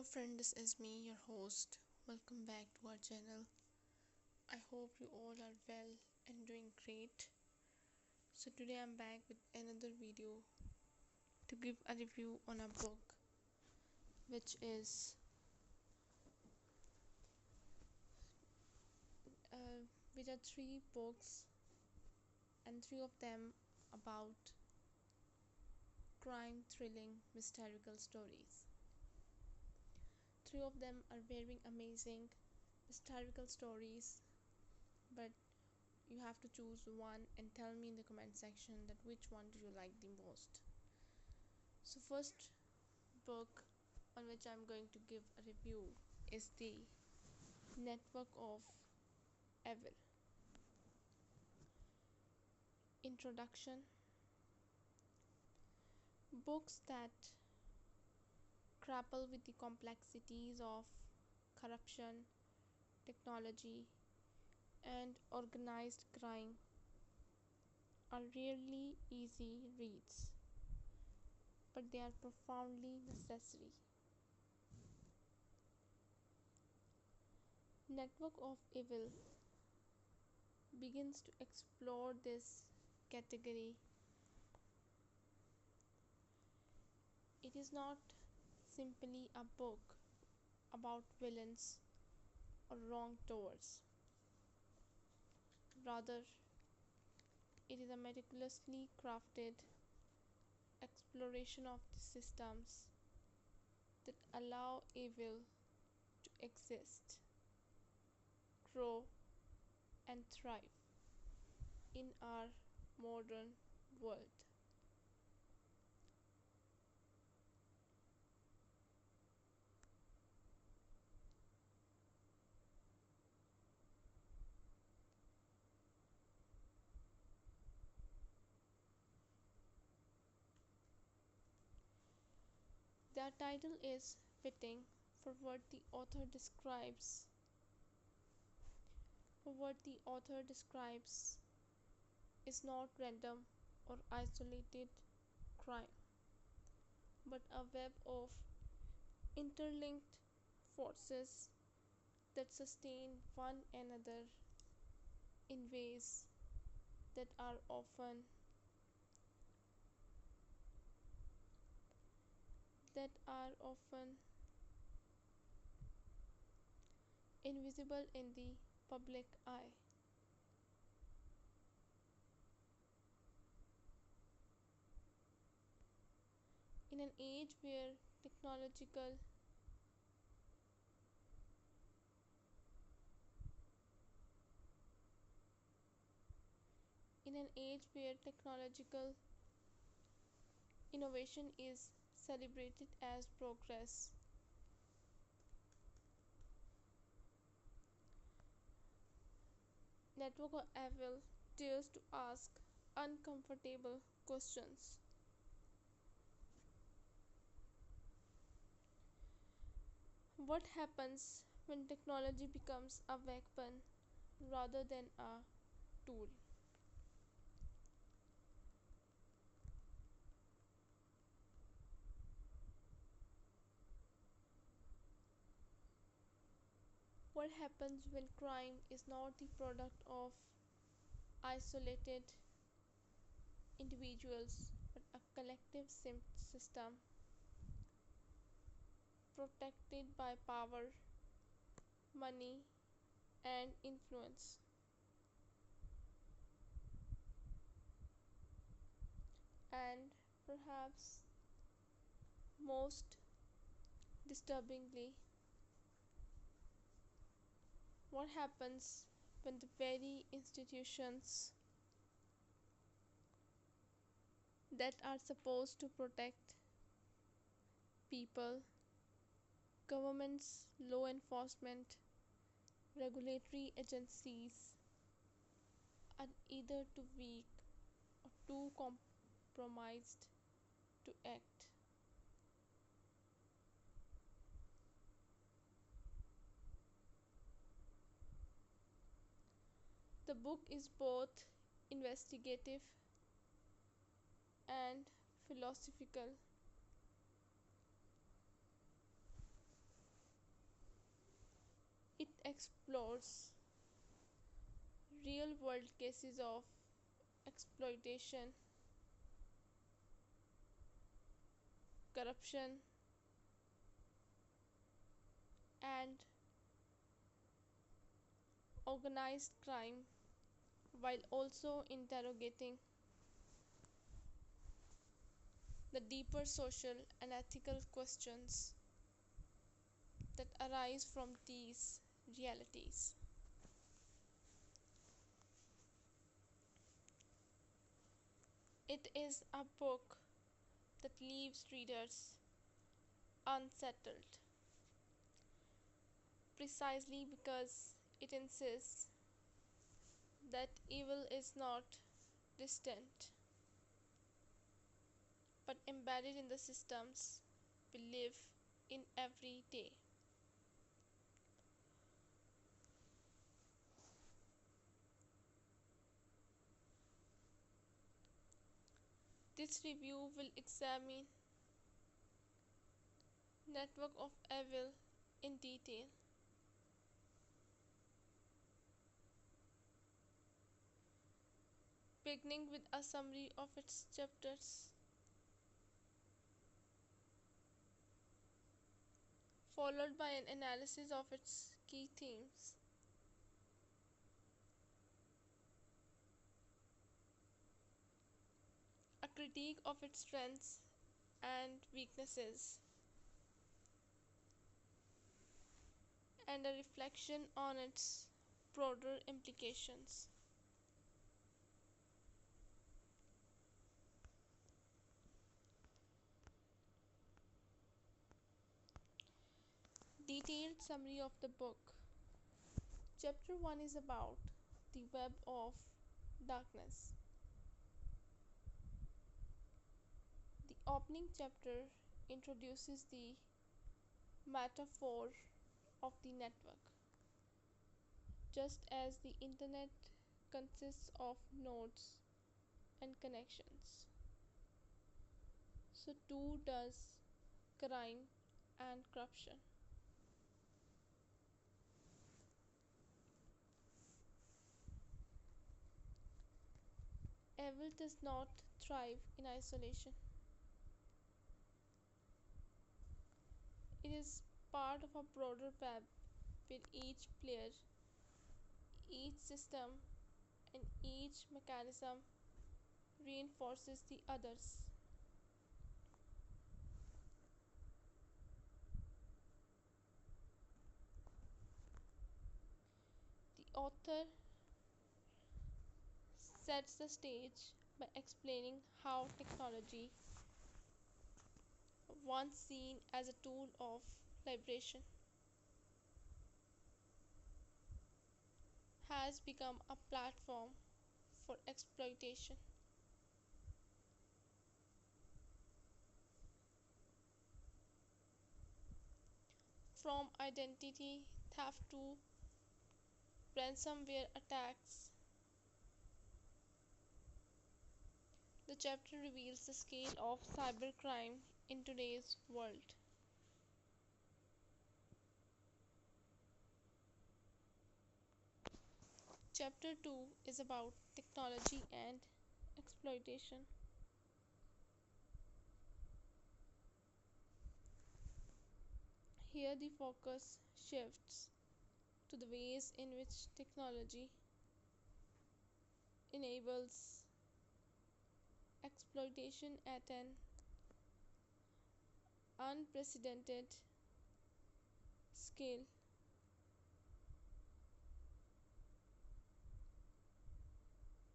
Hello friend, this is me, your host. Welcome back to our channel. I hope you all are well and doing great. So today I'm back with another video to give a review on a book uh, which are three books and three of them about crime, thrilling, mystical stories. Three of them are very amazing mystical stories, but you have to choose one and tell me in the comment section that which one do you like the most. So first book on which I'm going to give a review is the Network of Evil. Introduction. Books that grapple with the complexities of corruption, technology, and organized crime are rarely easy reads, but they are profoundly necessary. Network of Evil begins to explore this category. It is not simply a book about villains or wrongdoers. Rather, it is a meticulously crafted exploration of the systems that allow evil to exist, grow, and thrive in our modern world. The title is fitting for what the author describes. Is not random or isolated crime, but a web of interlinked forces that sustain one another in ways that are often invisible in the public eye. In an age where technological innovation is celebrated as progress, Network of Evil dares to ask uncomfortable questions. What happens when technology becomes a weapon rather than a tool? What happens when crime is not the product of isolated individuals but a collective system protected by power, money, and influence? And perhaps most disturbingly, what happens when the very institutions that are supposed to protect people, governments, law enforcement, regulatory agencies, are either too weak or too compromised to act? The book is both investigative and philosophical. It explores real world cases of exploitation, corruption, and organized crime while also interrogating the deeper social and ethical questions that arise from these realities. It is a book that leaves readers unsettled precisely because it insists that evil is not distant but embedded in the systems we live in every day. This review will examine Network of Evil in detail, beginning with a summary of its chapters, followed by an analysis of its key themes. A critique of its strengths and weaknesses, and a reflection on its broader implications. Detailed summary of the book. Chapter 1 is about the web of darkness. The opening chapter introduces the metaphor of the network. Just as the internet consists of nodes and connections, so too does crime and corruption. Evil does not thrive in isolation. It is part of a broader web where each player, each system, and each mechanism reinforces the others. The author sets the stage by explaining how technology, once seen as a tool of liberation, has become a platform for exploitation. From identity theft to ransomware attacks, the chapter reveals the scale of cybercrime in today's world. Chapter 2 is about technology and exploitation. Here, the focus shifts to the ways in which technology enables exploitation at an unprecedented scale.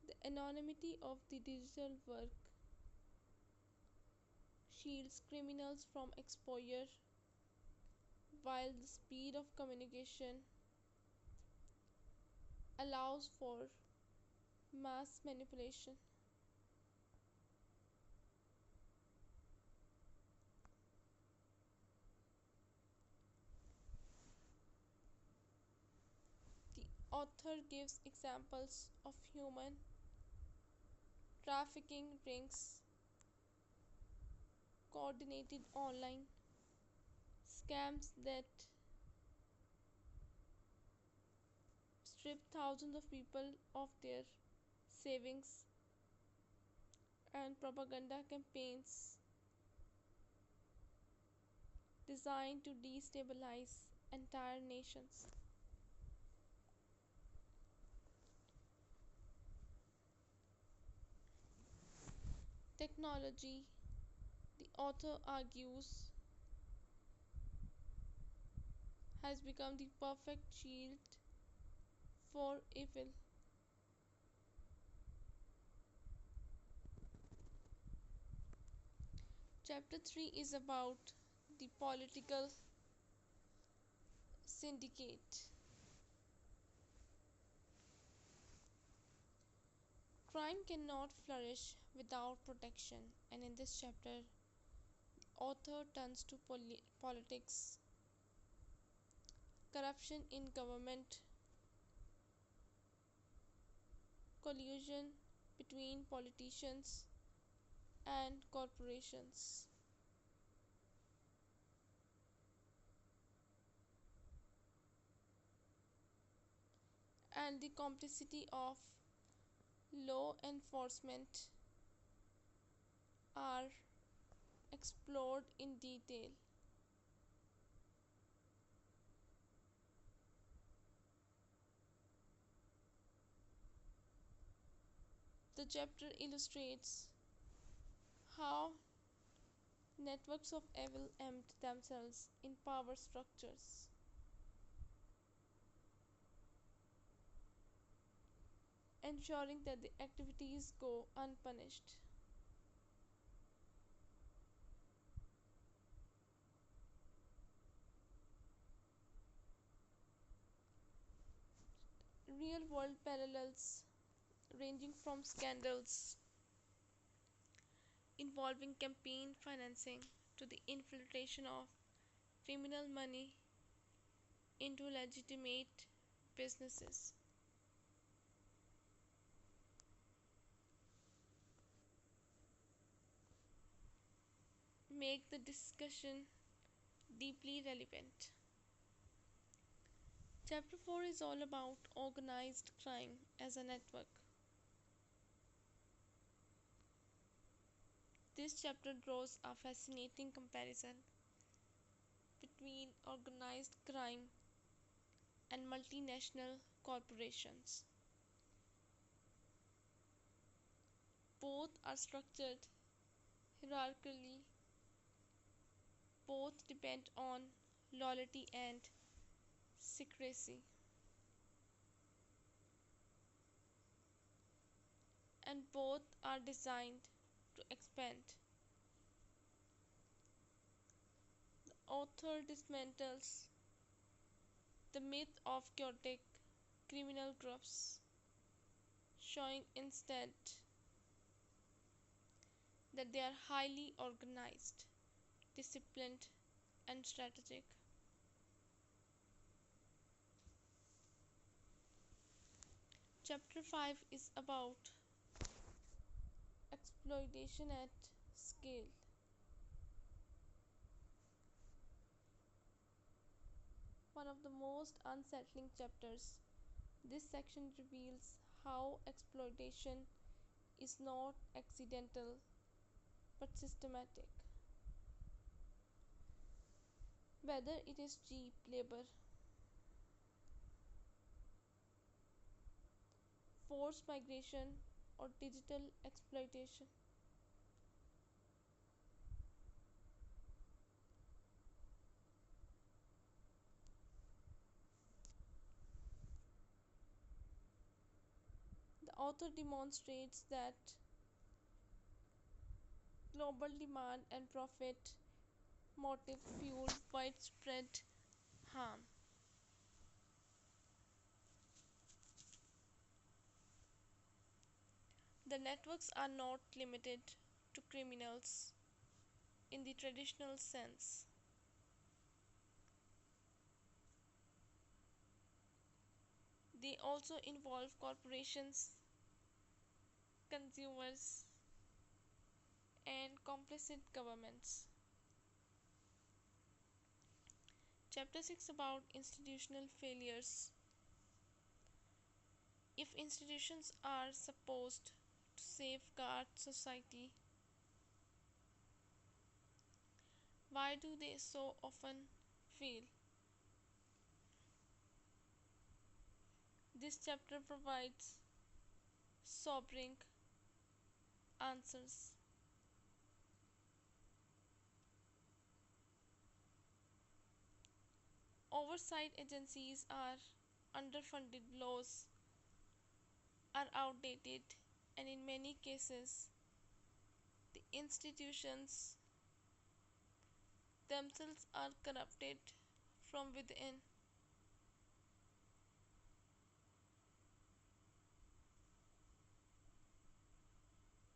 The anonymity of the digital work shields criminals from exposure, while the speed of communication allows for mass manipulation. The author gives examples of human trafficking rings, coordinated online scams that strip thousands of people of their savings, and propaganda campaigns designed to destabilize entire nations. Technology, the author argues, has become the perfect shield for evil. Chapter 3 is about the political syndicate. Crime cannot flourish without protection, and in this chapter, the author turns to politics, corruption in government, collusion between politicians and corporations, and the complicity of law enforcement are explored in detail. The chapter illustrates how networks of evil embed themselves in power structures, ensuring that the activities go unpunished. Real world parallels ranging from scandals involving campaign financing to the infiltration of criminal money into legitimate businesses make the discussion deeply relevant. Chapter 4 is all about organized crime as a network. This chapter draws a fascinating comparison between organized crime and multinational corporations. Both are structured hierarchically, both depend on loyalty and secrecy, and both are designed to expand. The author dismantles the myth of chaotic criminal groups, showing instead that they are highly organized, disciplined, and strategic. Chapter 5 is about exploitation at scale. One of the most unsettling chapters, this section reveals how exploitation is not accidental but systematic. Whether it is cheap labor, forced migration, or digital exploitation, the author demonstrates that global demand and profit motive fuel widespread harm. The networks are not limited to criminals in the traditional sense. They also involve corporations, consumers, and complicit governments. Chapter 6 about institutional failures. If institutions are supposed to safeguard society, why do they so often fail? This chapter provides sobering answers. Oversight agencies are underfunded, laws are outdated, and in many cases, the institutions themselves are corrupted from within.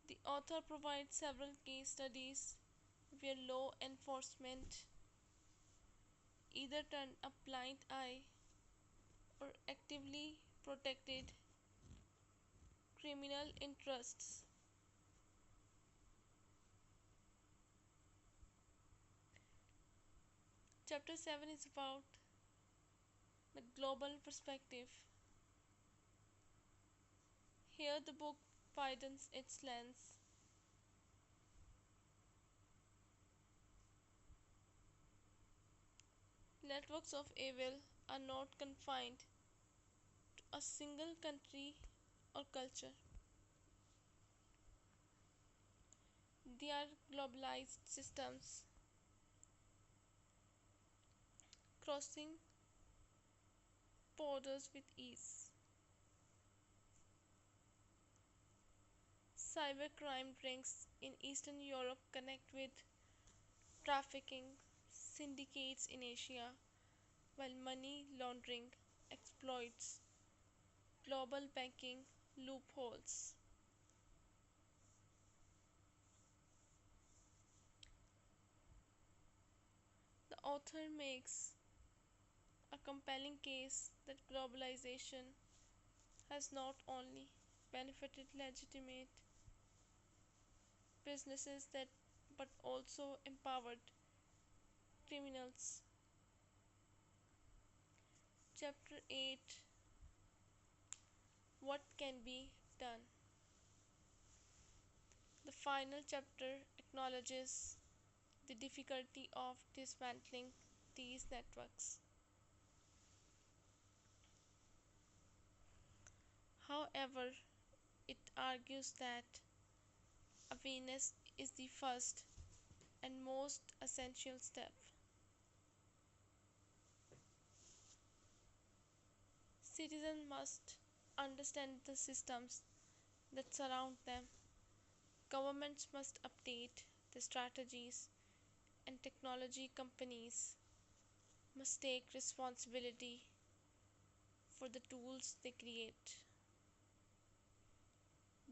The author provides several case studies where law enforcement either turned a blind eye or actively protected criminal interests. Chapter 7 is about the global perspective. Here, the book widens its lens. Networks of evil are not confined to a single country or culture, they are globalized systems crossing borders with ease. Cybercrime rings in Eastern Europe connect with trafficking syndicates in Asia, while money laundering exploits global banking loopholes. The author makes a compelling case that globalization has not only benefited legitimate businesses but also empowered criminals. Chapter 8: What can be done? The final chapter acknowledges the difficulty of dismantling these networks. However, it argues that awareness is the first and most essential step. Citizens must understand the systems that surround them. Governments must update the strategies, and technology companies must take responsibility for the tools they create.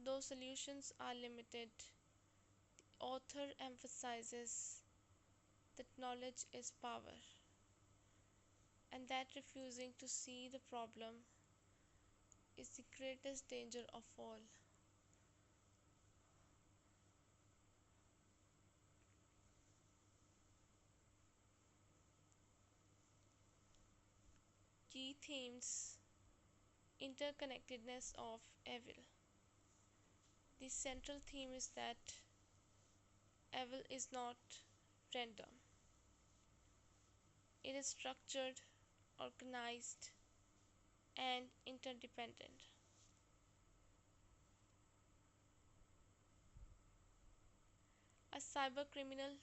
Though solutions are limited, the author emphasizes that knowledge is power and that refusing to see the problem is the greatest danger of all. Key themes: interconnectedness of evil. The central theme is that evil is not random, it is structured, organized, and interdependent. A cybercriminal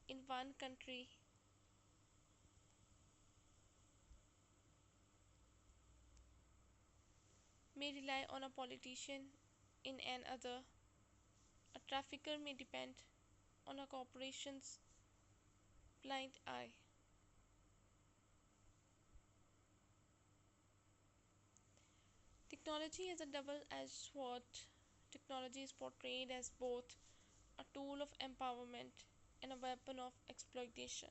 in one country may rely on a politician in another. A trafficker may depend on a corporation's blind eye. Technology is a double edged sword. Technology is portrayed as both a tool of empowerment and a weapon of exploitation.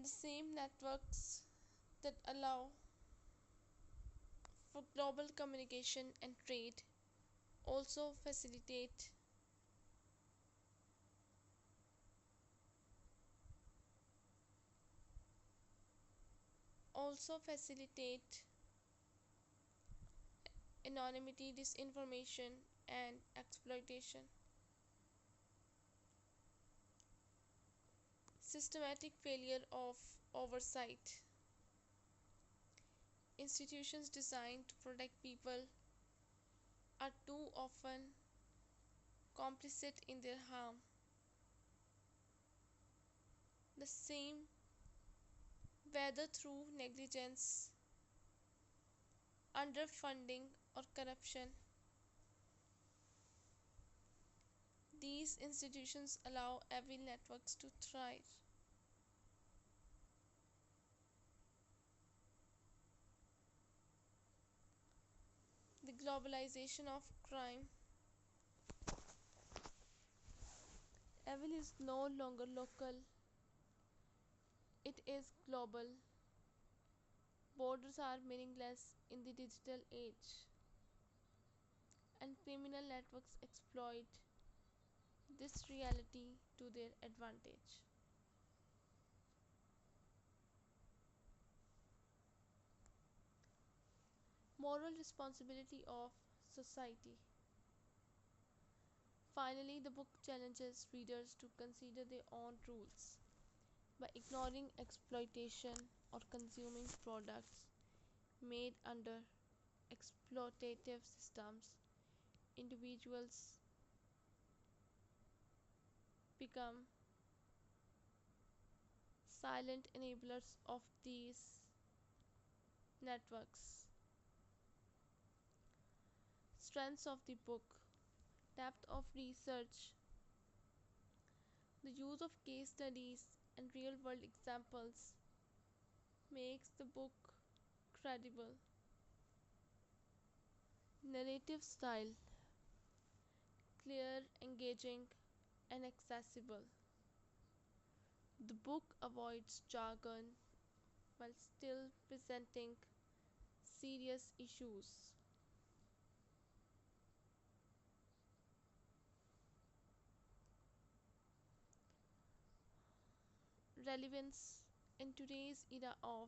The same networks that allow for global communication and trade also facilitate anonymity, disinformation, and exploitation. Systematic failure of oversight. Institutions designed to protect people are too often complicit in their harm. The same, whether through negligence, underfunding, or corruption, these institutions allow evil networks to thrive. The globalization of crime. Evil is no longer local, it is global. Borders are meaningless in the digital age, and criminal networks exploit this reality to their advantage. Moral responsibility of society. Finally, the book challenges readers to consider their own rules. By ignoring exploitation or consuming products made under exploitative systems, individuals become silent enablers of these networks. Strengths of the book: depth of research, the use of case studies and real world examples makes the book credible. Narrative style: clear, engaging, and accessible. The book avoids jargon while still presenting serious issues. Relevance: in today's era of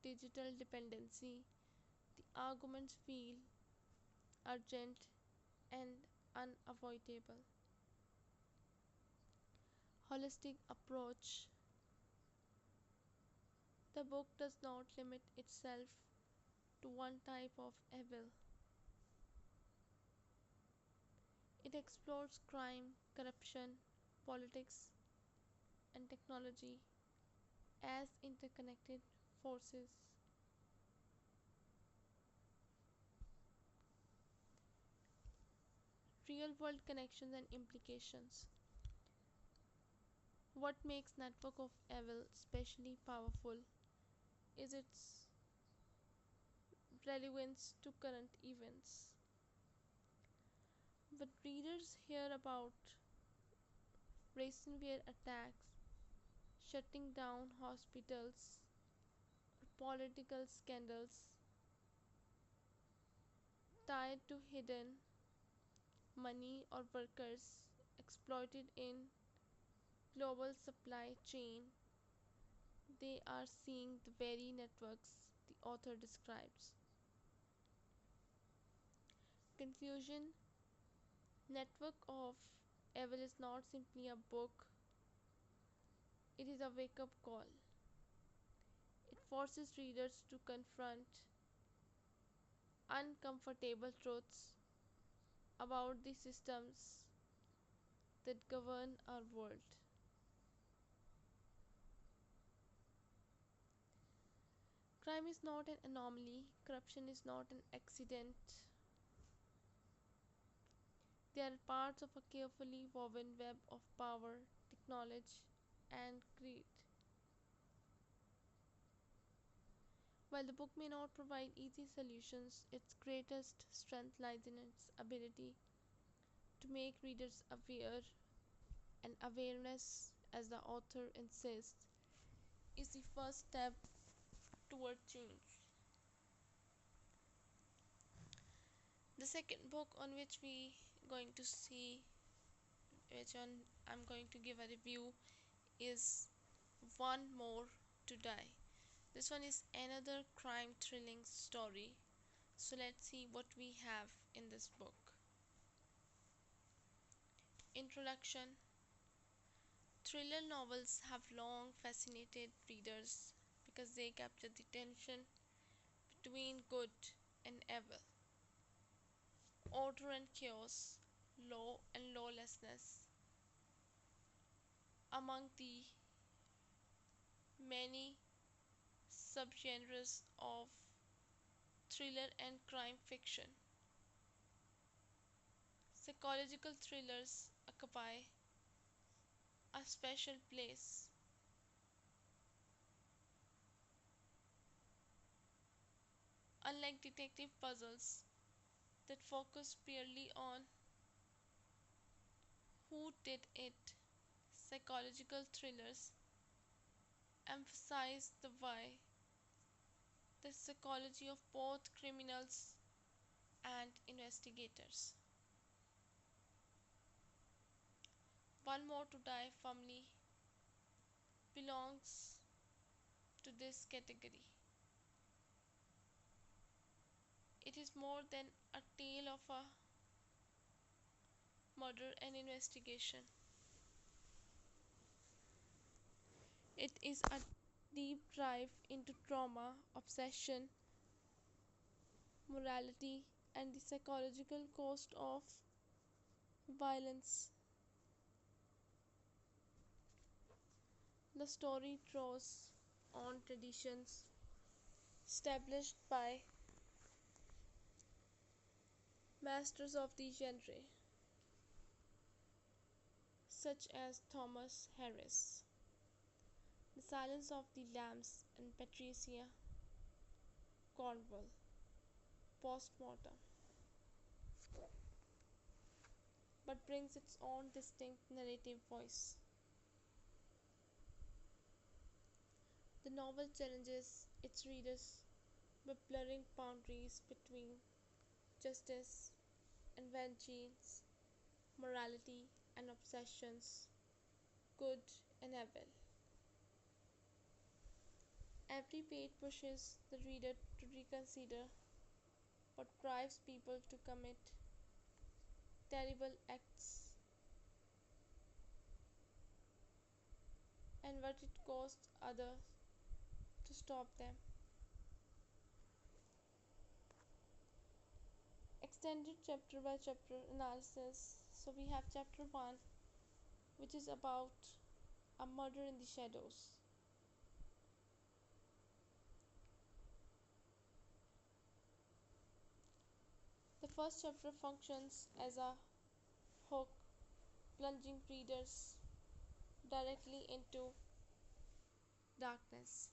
digital dependency, the arguments feel urgent and unavoidable. Holistic approach: the book does not limit itself to one type of evil. It explores crime, corruption, politics, and technology as interconnected forces. Real world connections and implications. What makes Network of Evil especially powerful is its relevance to current events. When readers hear about ransomware attacks, shutting down hospitals, or political scandals tied to hidden money or workers exploited in global supply chain, they are seeing the very networks the author describes. Conclusion: Network of Evil is not simply a book, it is a wake up call. It forces readers to confront uncomfortable truths about the systems that govern our world. Crime is not an anomaly, corruption is not an accident. They are parts of a carefully woven web of power, technology, and greed. While the book may not provide easy solutions, its greatest strength lies in its ability to make readers aware, and awareness, as the author insists, is the first step toward change. The second book on which we going to see, which one I'm going to give a review, is One More to Die. This one is another crime thrilling story So let's see what we have in this book. Introduction. Thriller novels have long fascinated readers because they capture the tension between good and evil, order and chaos, law and lawlessness. Among the many subgenres of thriller and crime fiction, psychological thrillers occupy a special place. Unlike detective puzzles that focus purely on who did it, psychological thrillers emphasize the why, the psychology of both criminals and investigators. One More to Die firmly belongs to this category. It is more than a tale of a murder and investigation. It is a deep dive into trauma, obsession, morality, and the psychological cost of violence. The story draws on traditions established by masters of the genre, such as Thomas Harris, The Silence of the Lambs, and Patricia Cornwell, Postmortem, but brings its own distinct narrative voice. The novel challenges its readers by blurring boundaries between justice and vengeance, morality and obsessions, good and evil. Every page pushes the reader to reconsider what drives people to commit terrible acts and what it costs others to stop them. Extended chapter by chapter analysis. So we have chapter 1, which is about a murder in the shadows. The first chapter functions as a hook, plunging readers directly into darkness.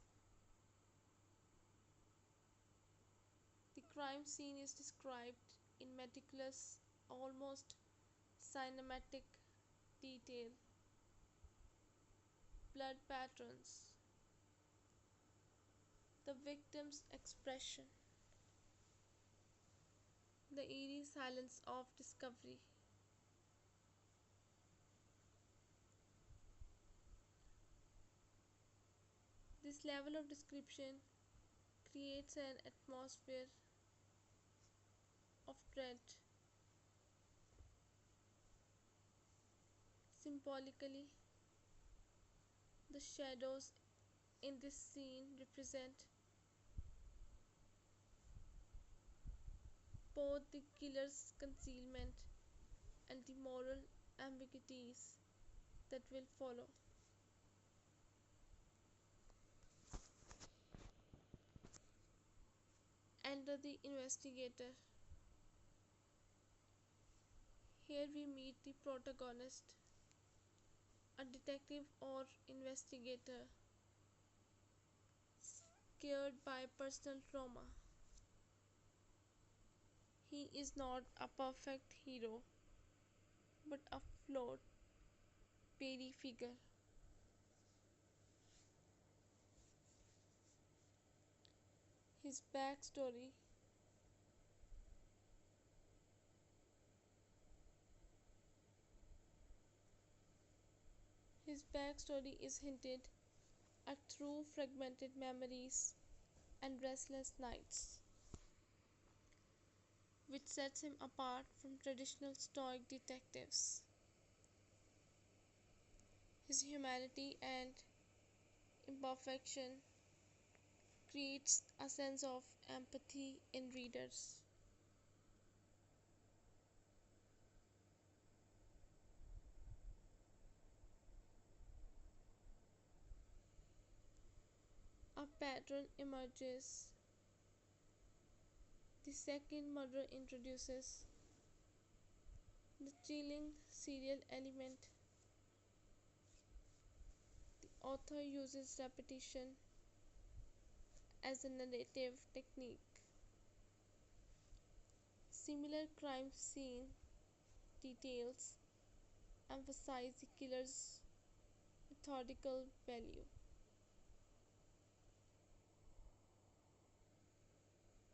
The crime scene is described in meticulous, almost cinematic detail. Blood patterns, the victim's expression, the eerie silence of discovery. This level of description creates an atmosphere of dread. Symbolically, the shadows in this scene represent both the killer's concealment and the moral ambiguities that will follow. Enter the investigator. Here we meet the protagonist, a detective or investigator scared by personal trauma. He is not a perfect hero, but a flawed, peri figure. His backstory. His backstory is hinted at through fragmented memories and restless nights. which sets him apart from traditional stoic detectives. His humanity and imperfection creates a sense of empathy in readers. A pattern emerges. The second murder introduces the chilling serial element. The author uses repetition as a narrative technique. Similar crime scene details emphasize the killer's methodical value.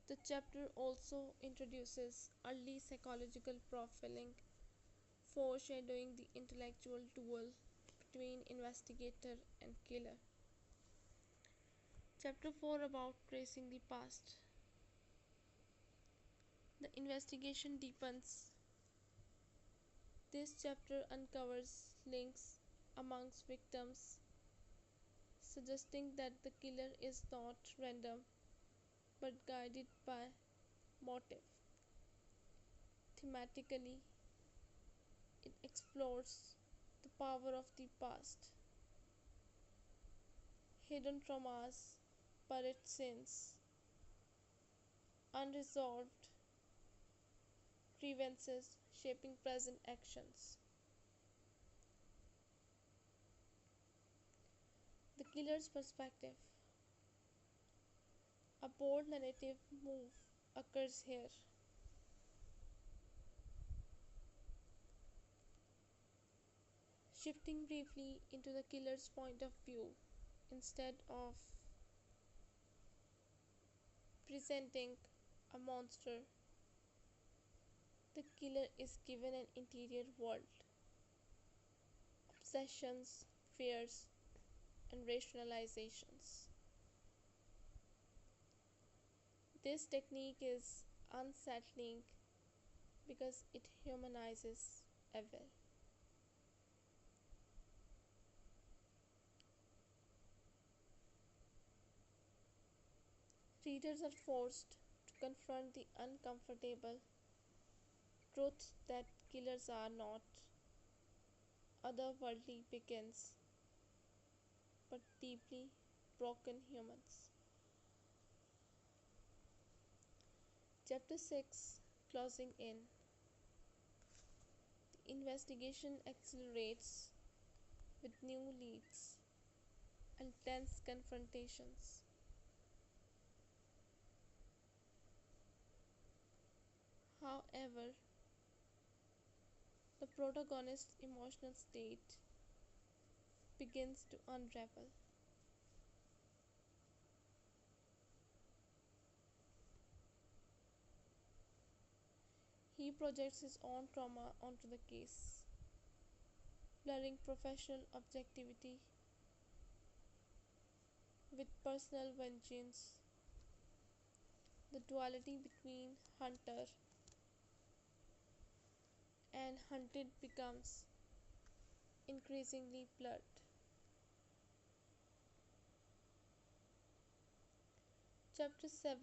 The chapter also introduces early psychological profiling, foreshadowing the intellectual duel between investigator and killer. Chapter 4 about tracing the past. The investigation deepens. This chapter uncovers links amongst victims, suggesting that the killer is not random but guided by motive. Thematically, it explores the power of the past, hidden traumas, buried sins, unresolved grievances shaping present actions. The killer's perspective. A bold narrative move occurs here. Shifting briefly into the killer's point of view, instead of presenting a monster, the killer is given an interior world, obsessions, fears, and rationalizations. This technique is unsettling because it humanizes evil. Readers are forced to confront the uncomfortable truth that killers are not otherworldly beings but deeply broken humans. Chapter 6 Closing In. The investigation accelerates with new leads and tense confrontations. However, the protagonist's emotional state begins to unravel. He projects his own trauma onto the case, blurring professional objectivity with personal vengeance. The duality between hunter and hunted becomes increasingly blurred. Chapter 7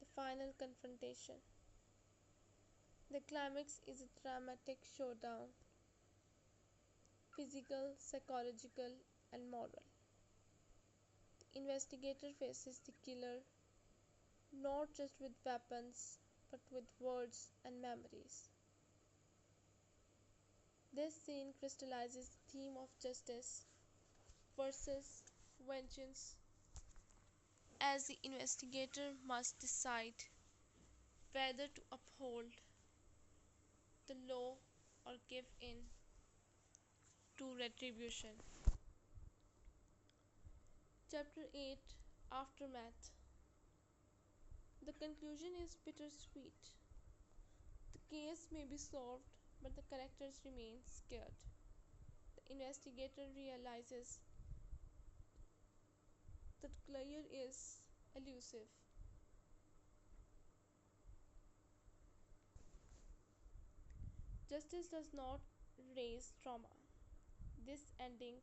The Final Confrontation. The climax is a dramatic showdown, physical, psychological, and moral. The investigator faces the killer not just with weapons but with words and memories. This scene crystallizes the theme of justice versus vengeance as the investigator must decide whether to uphold the law or give in to retribution. Chapter 8 Aftermath. The conclusion is bittersweet. The case may be solved, but the characters remain scared. The investigator realizes that Claire is elusive, Justice does not erase trauma. This ending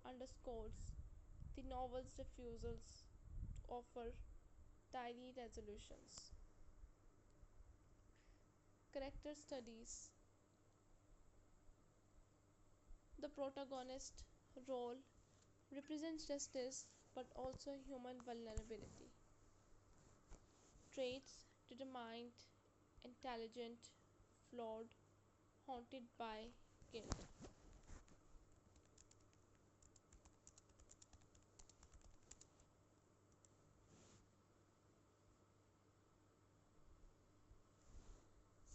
underscores the novel's refusals to offer tidy resolutions. Character studies. The protagonist role represents justice but also human vulnerability. Traits: determined, intelligent, flawed, haunted by guilt.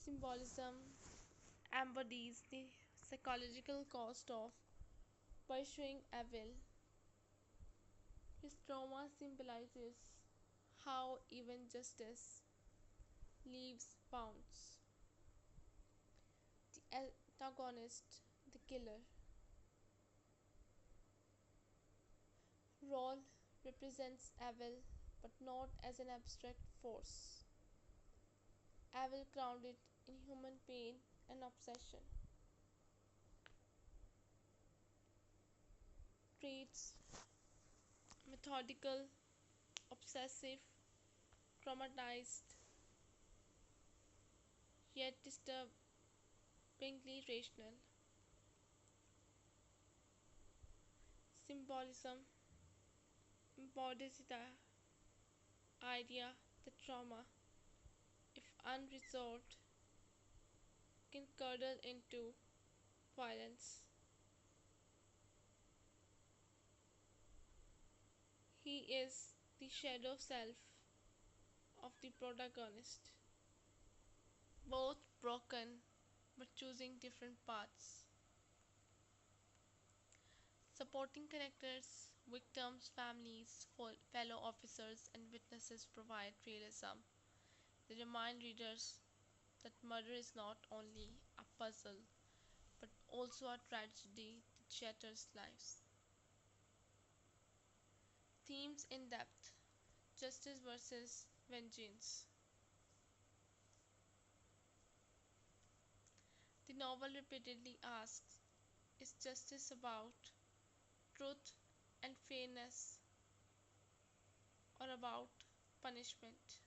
Symbolism embodies the psychological cost of pursuing evil. His trauma symbolizes how even justice leaves bounds. The antagonist, the killer, role represents evil but not as an abstract force. Evil grounded in human pain and obsession. Traits: methodical, obsessive, traumatized, yet disturbingly rational. Symbolism embodies the idea that trauma, if unresolved, can curdle into violence. He is the shadow self of the protagonist, both broken but choosing different paths. Supporting characters, victims, families, fellow officers, and witnesses provide realism. They remind readers that murder is not only a puzzle but also a tragedy that shatters lives. Themes in depth: justice versus vengeance. The novel repeatedly asks, is justice about truth and fairness or about punishment?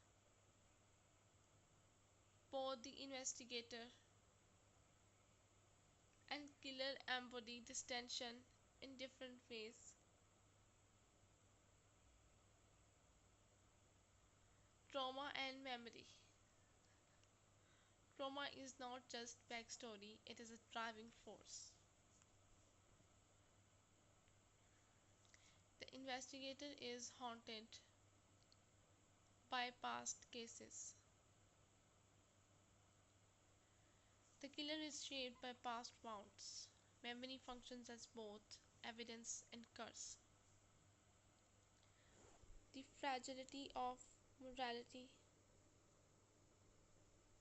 Both the investigator and killer embody this tension in different ways. Trauma and memory. Trauma is not just backstory, it is a driving force. The investigator is haunted by past cases. The killer is shaped by past wounds. Memory functions as both evidence and curse. The fragility of morality.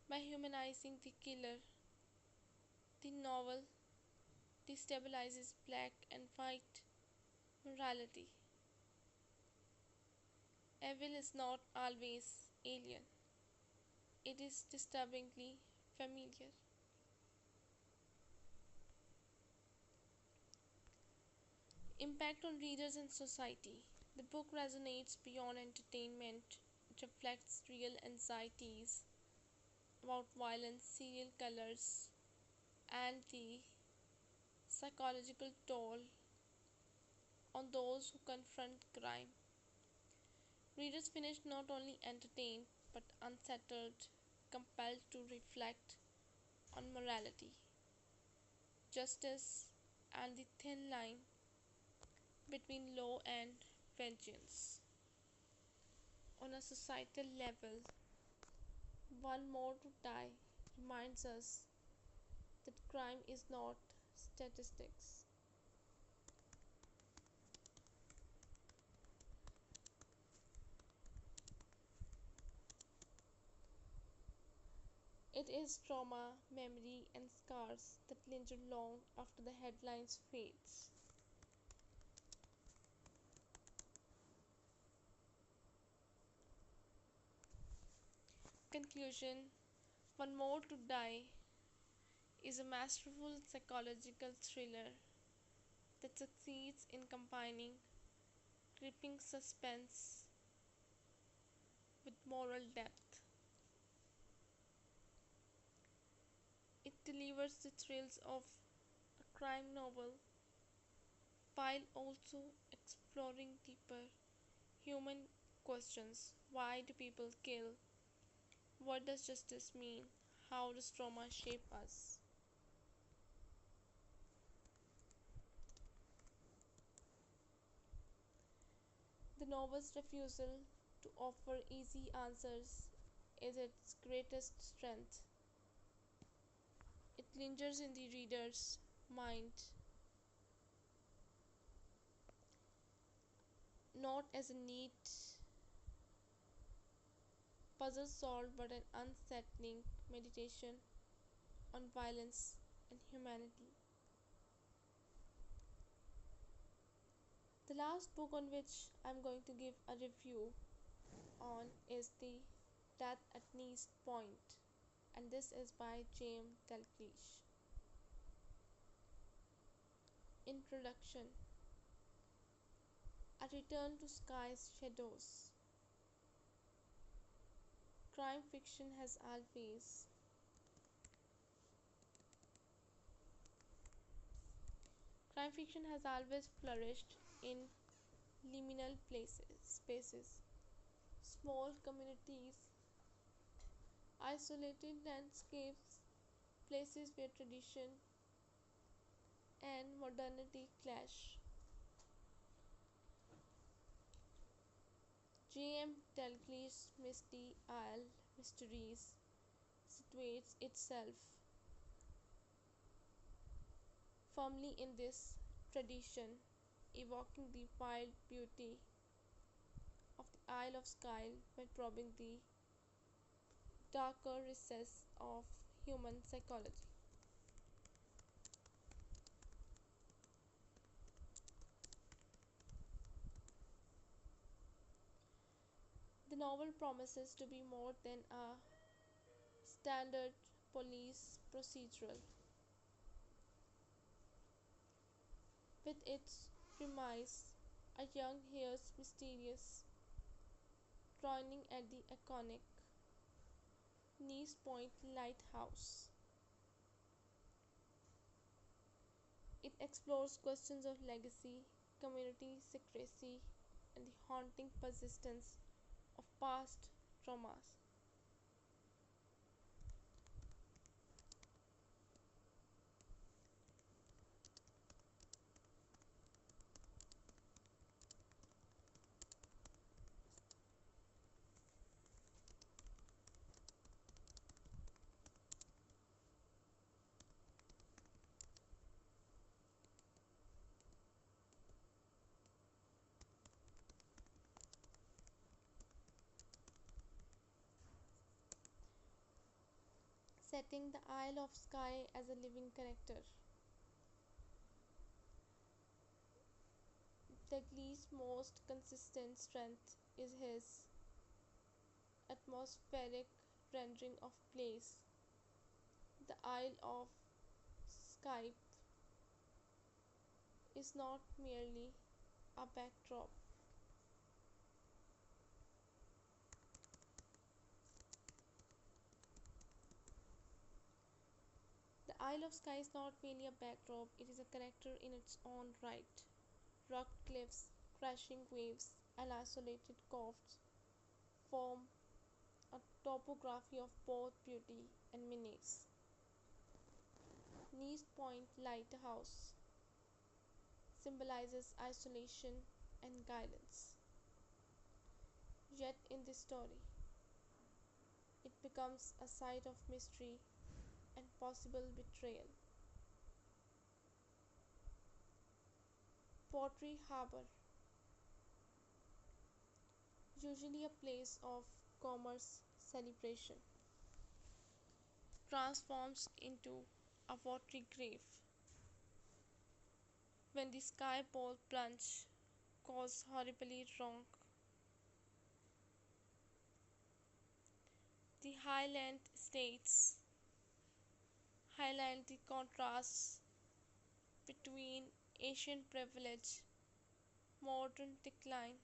By humanizing the killer, the novel destabilizes black and white morality. Evil is not always alien, it is disturbingly familiar. Impact on readers and society. The book resonates beyond entertainment. It reflects real anxieties about violence, serial killers, and the psychological toll on those who confront crime. Readers finish not only entertained but unsettled, compelled to reflect on morality, justice, and the thin line between law and vengeance. On a societal level, One More to Die reminds us that crime is not statistics. It is trauma, memory, and scars that linger long after the headlines fades. Conclusion: One More to Die is a masterful psychological thriller that succeeds in combining gripping suspense with moral depth. It delivers the thrills of a crime novel while also exploring deeper human questions. Why do people kill? What does justice mean? How does trauma shape us? The novel's refusal to offer easy answers is its greatest strength. It lingers in the reader's mind, not as a neat puzzle solved but an unsettling meditation on violence and humanity. The last book on which I'm going to give a review on is The Death at Neist Point, and this is by James Dalglish. Introduction. A return to Skye's shadows. Crime fiction has always Crime fiction has always flourished in liminal spaces, small communities, isolated landscapes, places where tradition and modernity clash. J.M. Dalglish's Misty Isle Mysteries situates itself firmly in this tradition, evoking the wild beauty of the Isle of Skye by probing the darker recesses of human psychology. The novel promises to be more than a standard police procedural. With its premise, a young heir's mysterious drowning at the iconic Neist Point lighthouse. It explores questions of legacy, community secrecy, and the haunting persistence of past traumas. Setting the Isle of Skye as a living character. Dalglish's most consistent strength is his atmospheric rendering of place. The Isle of Skye is not merely a backdrop. The Isle of Skye is not merely a backdrop, it is a character in its own right. Rugged cliffs, crashing waves, and isolated coves form a topography of both beauty and menace. Neist Point Lighthouse symbolizes isolation and guidance. Yet in this story, it becomes a site of mystery and possible betrayal. Portree Harbour, usually a place of commerce celebration, transforms into a watery grave when the Skye Ball plunge goes horribly wrong. The Highland Estates highlight the contrasts between ancient privilege, modern decline,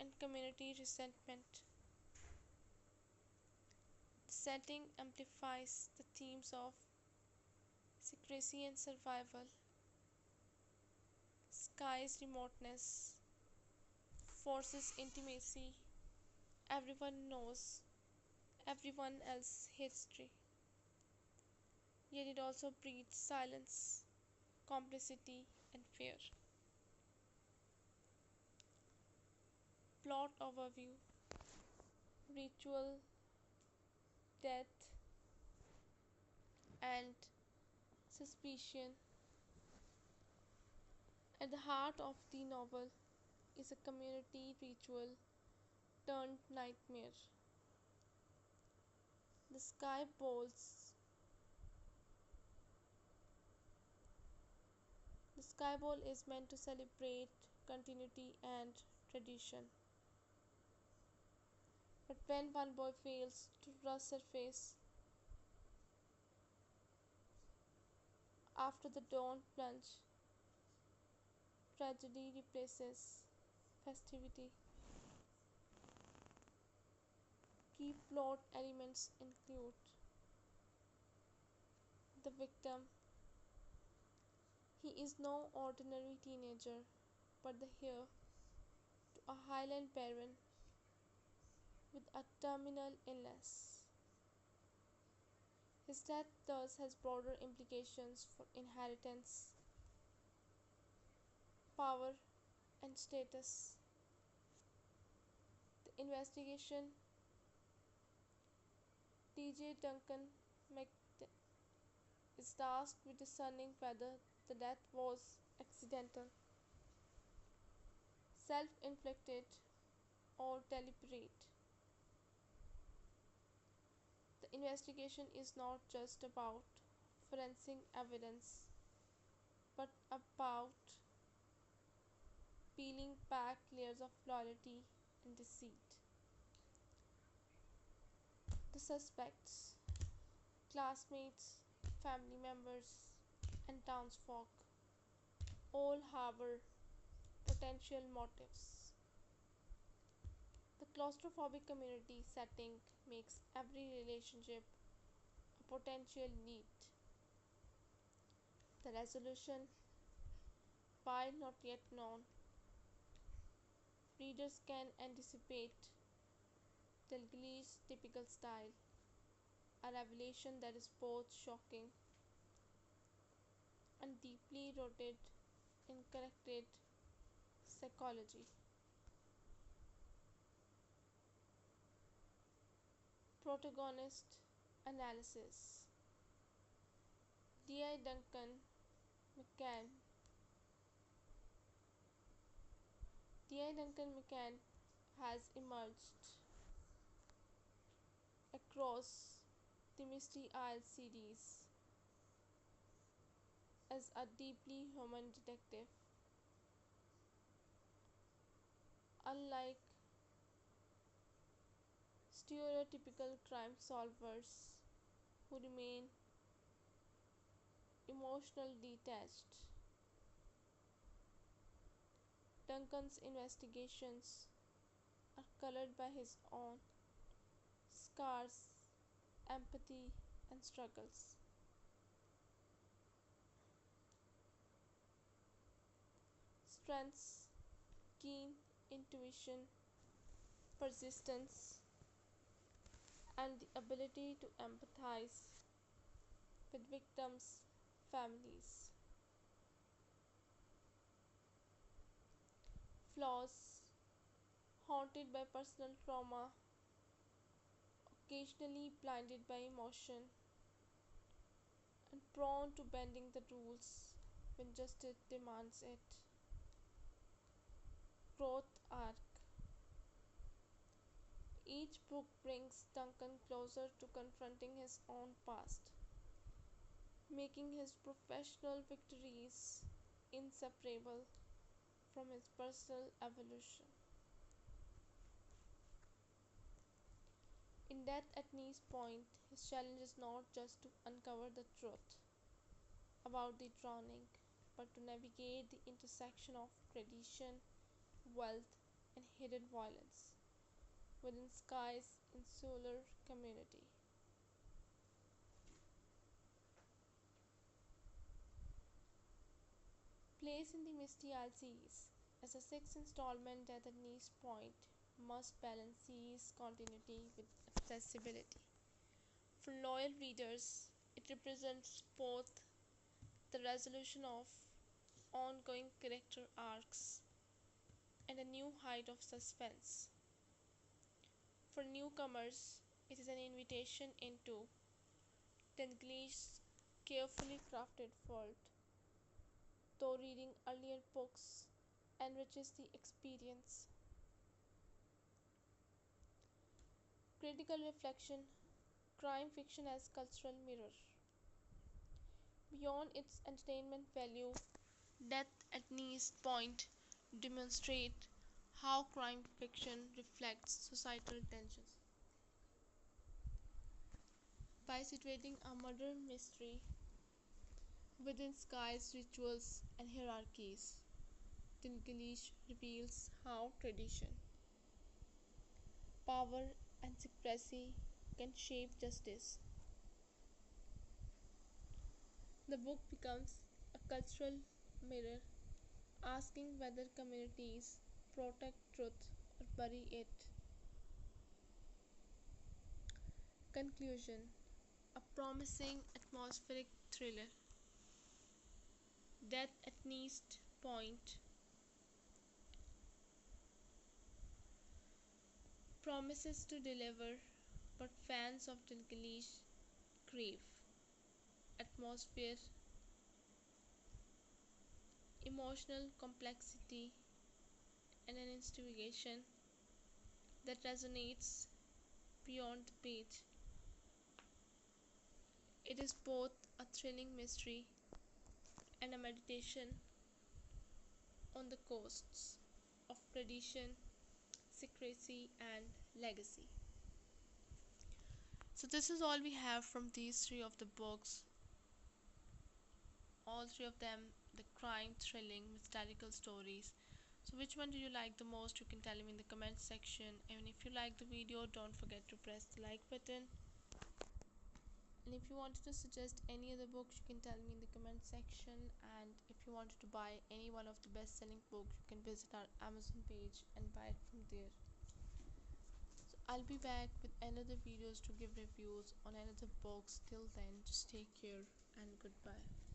and community resentment. The setting amplifies the themes of secrecy and survival, Skye's remoteness, forces intimacy, everyone knows everyone else's history. Yet it also breeds silence, complicity, and fear. Plot overview: ritual, death, and suspicion. At the heart of the novel is a community ritual turned nightmare. The Skye Balls. The Skye Ball is meant to celebrate continuity and tradition. But when one boy fails to resurface after the dawn plunge, tragedy replaces festivity. Key plot elements include the victim. He is no ordinary teenager, but the heir to a Highland baron with a terminal illness. His death thus has broader implications for inheritance, power, and status. The investigation: DJ Duncan McAdam is tasked with discerning whether the death was accidental, self inflicted, or deliberate. The investigation is not just about forensic evidence but about peeling back layers of loyalty and deceit. The suspects: classmates, family members, and townsfolk all harbor potential motives. The claustrophobic community setting makes every relationship a potential lead. The resolution: while not yet known, readers can anticipate Dalglish's typical style, a revelation that is both shocking and deeply rooted in corrected psychology. Protagonist analysis: D.I. Duncan McCann. D.I. Duncan McCann has emerged across the Misty Isle series as a deeply human detective. Unlike stereotypical crime solvers who remain emotionally detached, Duncan's investigations are colored by his own scars, empathy, and struggles. Strengths: keen intuition, persistence, and the ability to empathize with victims' families. Flaws: haunted by personal trauma, occasionally blinded by emotion, and prone to bending the rules when justice demands it. Growth arc: each book brings Duncan closer to confronting his own past, making his professional victories inseparable from his personal evolution. In Death at Neist Point, his challenge is not just to uncover the truth about the drowning, but to navigate the intersection of tradition, wealth, and hidden violence within Skye's insular community. Placed in the Misty Isle series as a sixth installment, Death at Neist Point must balance series continuity with accessibility. For loyal readers, it represents both the resolution of ongoing character arcs and a new height of suspense. For newcomers, it is an invitation into Dalglish's carefully crafted world, though reading earlier books enriches the experience. Critical reflection: crime fiction as cultural mirror. Beyond its entertainment value, Death at Neist Point demonstrates how crime fiction reflects societal tensions. By situating a murder mystery within Skye's rituals and hierarchies, Dalglish reveals how tradition, power, and secrecy can shape justice. The book becomes a cultural mirror, asking whether communities protect truth or bury it. Conclusion: a promising atmospheric thriller. Death at Neist Point promises to deliver, but fans of Dalglish crave atmosphere, emotional complexity, and an investigation that resonates beyond the page. It is both a thrilling mystery and a meditation on the coasts of tradition, secrecy, and legacy. So, this is all we have from these three of the books. All three of them, the crime, thrilling, mystical stories. So, which one do you like the most? You can tell me in the comment section. And if you like the video, don't forget to press the like button. And if you wanted to suggest any other books, you can tell me in the comment section. And if you wanted to buy any one of the best-selling books, you can visit our Amazon page and buy it from there. So I'll be back with another videos to give reviews on another books. Till then, just take care and goodbye.